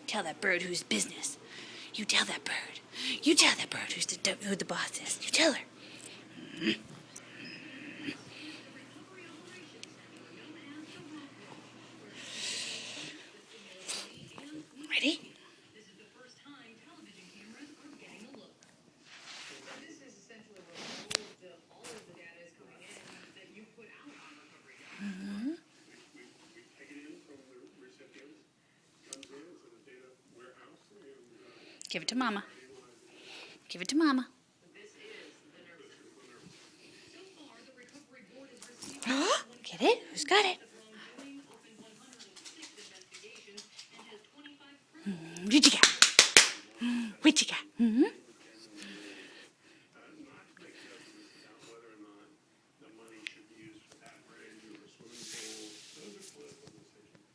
Tell that bird whose business. You tell that bird. You tell that bird who the boss is. You tell her. Ready? Give it to Mama. Give it to Mama. Get it? Who's got it? What you got? What you got?